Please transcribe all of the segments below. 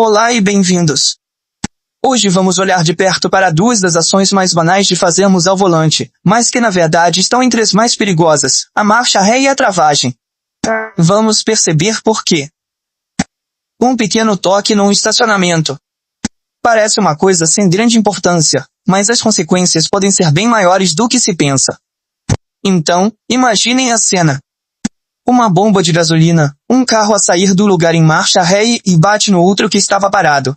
Olá e bem-vindos! Hoje vamos olhar de perto para duas das ações mais banais de fazermos ao volante, mas que na verdade estão entre as mais perigosas, a marcha ré e a travagem. Vamos perceber por quê. Um pequeno toque num estacionamento. Parece uma coisa sem grande importância, mas as consequências podem ser bem maiores do que se pensa. Então, imaginem a cena. Uma bomba de gasolina, um carro a sair do lugar em marcha ré e bate no outro que estava parado.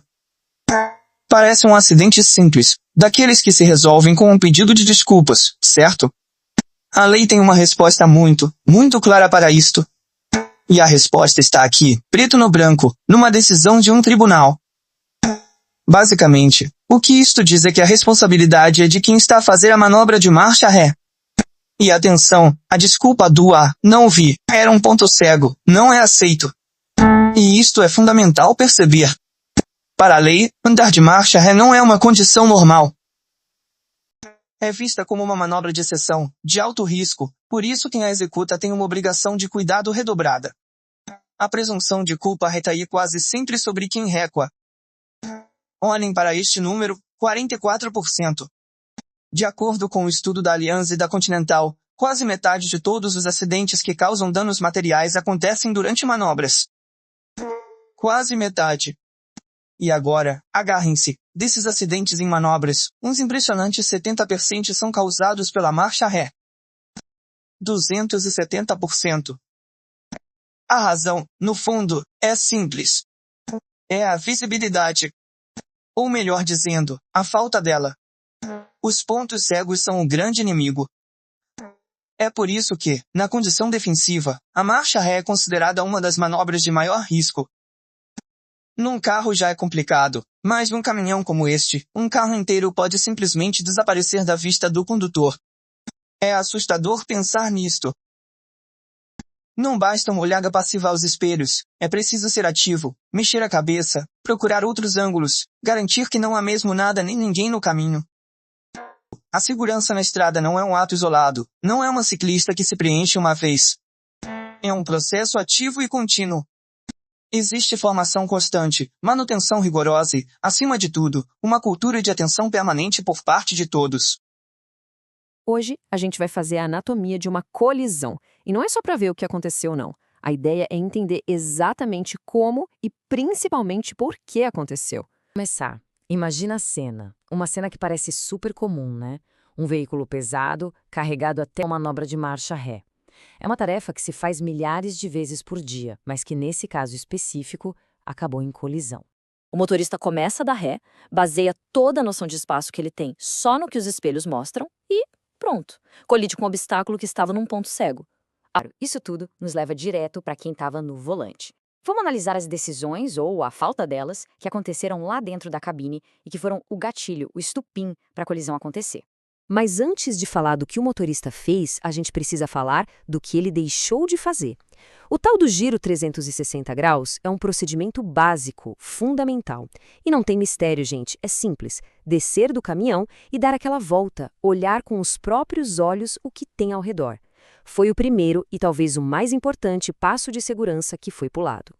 Parece um acidente simples, daqueles que se resolvem com um pedido de desculpas, certo? A lei tem uma resposta muito clara para isto. E a resposta está aqui, preto no branco, numa decisão de um tribunal. Basicamente, o que isto diz é que a responsabilidade é de quem está a fazer a manobra de marcha ré. E atenção, a desculpa do não vi, era um ponto cego, não é aceito. E isto é fundamental perceber. Para a lei, andar de marcha ré não é uma condição normal. É vista como uma manobra de exceção, de alto risco, por isso quem a executa tem uma obrigação de cuidado redobrada. A presunção de culpa recair quase sempre sobre quem recua. Olhem para este número, 44%. De acordo com o estudo da Allianz e da Continental, quase metade de todos os acidentes que causam danos materiais acontecem durante manobras. Quase metade. E agora, agarrem-se, desses acidentes em manobras, uns impressionantes 70% são causados pela marcha ré. 270%. A razão, no fundo, é simples. É a visibilidade. Ou melhor dizendo, a falta dela. Os pontos cegos são o grande inimigo. É por isso que, na condição defensiva, a marcha ré é considerada uma das manobras de maior risco. Num carro já é complicado, mas num caminhão como este, um carro inteiro pode simplesmente desaparecer da vista do condutor. É assustador pensar nisto. Não basta uma olhada passiva aos espelhos, é preciso ser ativo, mexer a cabeça, procurar outros ângulos, garantir que não há mesmo nada nem ninguém no caminho. A segurança na estrada não é um ato isolado, não é uma ciclista que se preenche uma vez. É um processo ativo e contínuo. Existe formação constante, manutenção rigorosa e, acima de tudo, uma cultura de atenção permanente por parte de todos. Hoje, a gente vai fazer a anatomia de uma colisão. E não é só para ver o que aconteceu, não. A ideia é entender exatamente como e principalmente por que aconteceu. Começar. Imagina a cena. Uma cena que parece super comum, né? Um veículo pesado, carregado até uma manobra de marcha ré. É uma tarefa que se faz milhares de vezes por dia, mas que nesse caso específico acabou em colisão. O motorista começa a dar ré, baseia toda a noção de espaço que ele tem só no que os espelhos mostram e pronto, colide com um obstáculo que estava num ponto cego. Isso tudo nos leva direto para quem estava no volante. Vamos analisar as decisões, ou a falta delas, que aconteceram lá dentro da cabine e que foram o gatilho, o estupim para a colisão acontecer. Mas antes de falar do que o motorista fez, a gente precisa falar do que ele deixou de fazer. O tal do giro 360 graus é um procedimento básico, fundamental. E não tem mistério, gente, é simples. Descer do caminhão e dar aquela volta, olhar com os próprios olhos o que tem ao redor. Foi o primeiro e talvez o mais importante passo de segurança que foi pulado.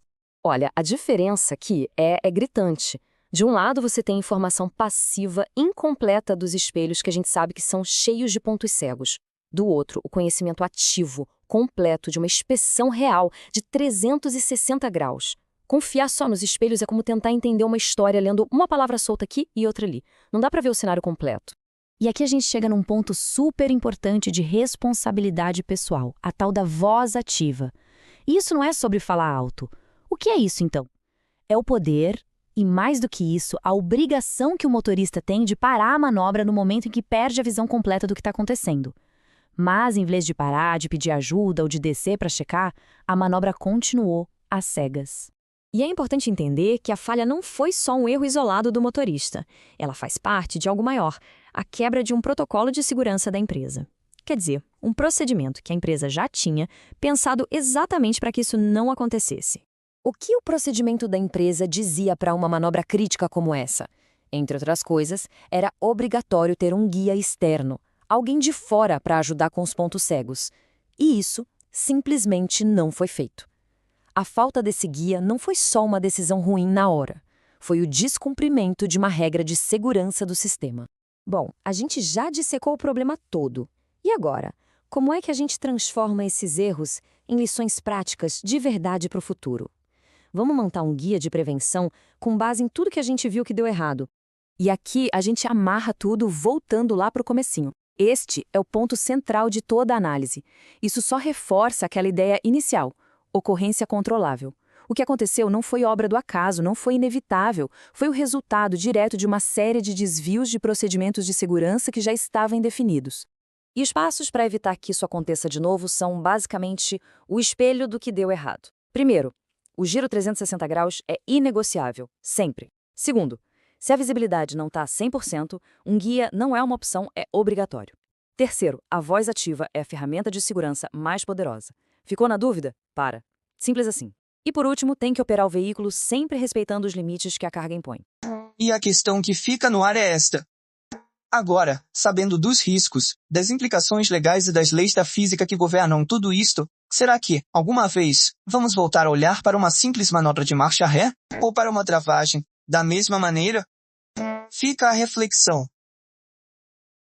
Olha, a diferença aqui é gritante. De um lado, você tem informação passiva incompleta dos espelhos que a gente sabe que são cheios de pontos cegos. Do outro, o conhecimento ativo, completo, de uma inspeção real de 360 graus. Confiar só nos espelhos é como tentar entender uma história lendo uma palavra solta aqui e outra ali. Não dá para ver o cenário completo. E aqui a gente chega num ponto super importante de responsabilidade pessoal, a tal da voz ativa. E isso não é sobre falar alto. O que é isso, então? É o poder, e mais do que isso, a obrigação que o motorista tem de parar a manobra no momento em que perde a visão completa do que está acontecendo. Mas, em vez de parar, de pedir ajuda ou de descer para checar, a manobra continuou às cegas. E é importante entender que a falha não foi só um erro isolado do motorista. Ela faz parte de algo maior, a quebra de um protocolo de segurança da empresa. Quer dizer, um procedimento que a empresa já tinha pensado exatamente para que isso não acontecesse. O que o procedimento da empresa dizia para uma manobra crítica como essa? Entre outras coisas, era obrigatório ter um guia externo, alguém de fora para ajudar com os pontos cegos. E isso simplesmente não foi feito. A falta desse guia não foi só uma decisão ruim na hora. Foi o descumprimento de uma regra de segurança do sistema. Bom, a gente já dissecou o problema todo. E agora? Como é que a gente transforma esses erros em lições práticas de verdade para o futuro? Vamos montar um guia de prevenção com base em tudo que a gente viu que deu errado. E aqui a gente amarra tudo voltando lá para o comecinho. Este é o ponto central de toda a análise. Isso só reforça aquela ideia inicial, ocorrência controlável. O que aconteceu não foi obra do acaso, não foi inevitável, foi o resultado direto de uma série de desvios de procedimentos de segurança que já estavam definidos. E os passos para evitar que isso aconteça de novo são, basicamente, o espelho do que deu errado. Primeiro, o giro 360 graus é inegociável, sempre. Segundo, se a visibilidade não está 100%, um guia não é uma opção, é obrigatório. Terceiro, a voz ativa é a ferramenta de segurança mais poderosa. Ficou na dúvida? Para. Simples assim. E por último, tem que operar o veículo sempre respeitando os limites que a carga impõe. E a questão que fica no ar é esta. Agora, sabendo dos riscos, das implicações legais e das leis da física que governam tudo isto, será que, alguma vez, vamos voltar a olhar para uma simples manobra de marcha ré? Ou para uma travagem, da mesma maneira? Fica a reflexão.